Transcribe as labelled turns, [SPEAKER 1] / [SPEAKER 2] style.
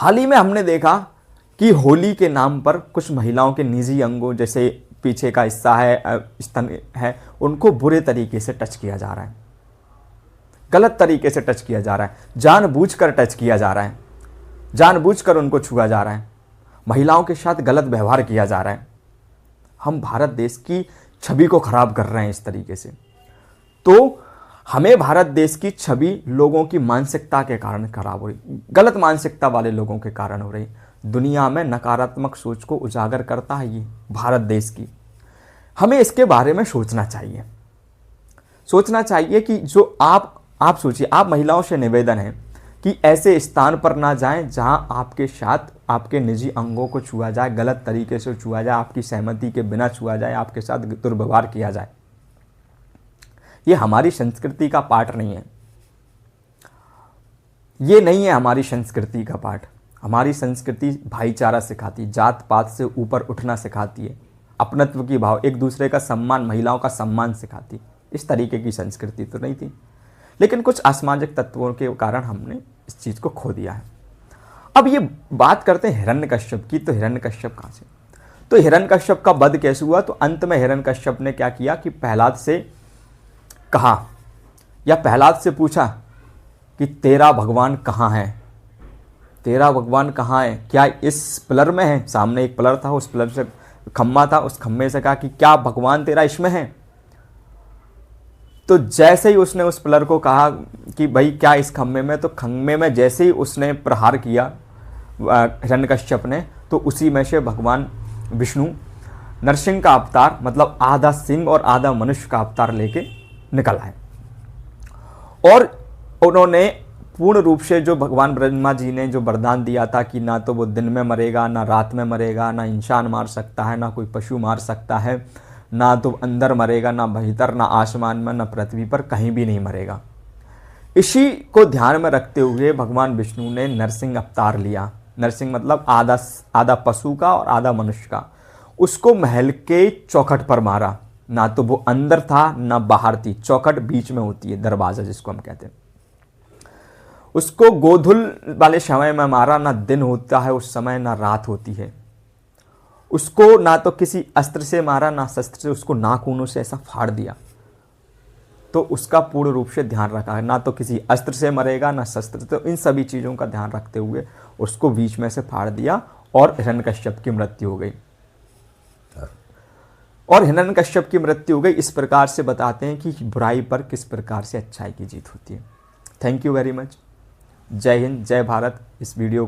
[SPEAKER 1] हाल ही में हमने देखा कि होली के नाम पर कुछ महिलाओं के निजी अंगों, जैसे पीछे का हिस्सा है, स्तन है, उनको बुरे तरीके से टच किया जा रहा है, गलत तरीके से टच किया जा रहा है, जानबूझकर टच किया जा रहा है, जानबूझकर उनको छुआ जा रहा है, महिलाओं के साथ गलत व्यवहार किया जा रहा है। हम भारत देश की छवि को खराब कर रहे हैं इस तरीके से। तो हमें भारत देश की छवि लोगों की मानसिकता के कारण खराब हो रही, गलत मानसिकता वाले लोगों के कारण हो रही। दुनिया में नकारात्मक सोच को उजागर करता है ये भारत देश की। हमें इसके बारे में सोचना चाहिए, सोचना चाहिए कि जो आप सोचिए, आप महिलाओं से निवेदन है कि ऐसे स्थान पर ना जाएं जहां आपके साथ आपके निजी अंगों को छुआ जाए, गलत तरीके से छुआ जाए, आपकी सहमति के बिना छुआ जाए, आपके साथ दुर्व्यवहार किया जाए। ये हमारी संस्कृति का पार्ट नहीं है, ये नहीं है हमारी संस्कृति का पार्ट। हमारी संस्कृति भाईचारा सिखाती, जात पात से ऊपर उठना सिखाती है, अपनत्व की भाव, एक दूसरे का सम्मान, महिलाओं का सम्मान सिखाती। इस तरीके की संस्कृति तो नहीं थी, लेकिन कुछ असामाजिक तत्वों के कारण हमने इस चीज़ को खो दिया है। अब ये बात करते हैं हिरण्यकश्यप की। तो हिरण्यकश्यप कहाँ से? तो हिरण्यकश्यप का वध कैसे हुआ? तो अंत में हिरण्यकश्यप ने क्या किया कि प्रहलाद से कहा, या प्रहलाद से पूछा कि तेरा भगवान कहाँ है, तेरा भगवान कहाँ है, क्या इस पिलर में है? सामने एक पिलर था, उस पिलर से खम्मा था, उस खम्मे से कहा कि क्या भगवान तेरा इसमें है? तो जैसे ही उसने उस पिलर को कहा कि भाई क्या इस खम्मे में, तो खम्मे में जैसे ही उसने प्रहार किया हिरण्यकश्यप ने, तो उसी में से भगवान विष्णु नरसिंह का अवतार, मतलब आधा सिंह और आधा मनुष्य का अवतार लेके निकल आए। और उन्होंने पूर्ण रूप से जो भगवान ब्रह्मा जी ने जो वरदान दिया था कि ना तो वो दिन में मरेगा, ना रात में मरेगा, ना इंसान मार सकता है, ना कोई पशु मार सकता है, ना तो अंदर मरेगा, ना भीतर, ना आसमान में, ना पृथ्वी पर, कहीं भी नहीं मरेगा। इसी को ध्यान में रखते हुए भगवान विष्णु ने नरसिंह अवतार लिया। नरसिंह मतलब आधा पशु का और आधा मनुष्य का। उसको महल के चौखट पर मारा, ना तो वो अंदर था ना बाहर थी, चौखट बीच में होती है, दरवाजा जिसको हम कहते हैं। उसको गोधुल वाले समय में मारा, ना दिन होता है उस समय, ना रात होती है। उसको ना तो किसी अस्त्र से मारा, ना शस्त्र से, उसको नाखूनों से ऐसा फाड़ दिया। तो उसका पूर्ण रूप से ध्यान रखा है, ना तो किसी अस्त्र से मरेगा, ना शस्त्र। तो इन सभी चीज़ों का ध्यान रखते हुए उसको बीच में से फाड़ दिया और हिरण्यकश्यप की मृत्यु हो गई। और हिरण्यकश्यप की मृत्यु हो गई। इस प्रकार से बताते हैं कि बुराई पर किस प्रकार से अच्छाई की जीत होती है। Thank you very much. जय हिंद, जय भारत। इस वीडियो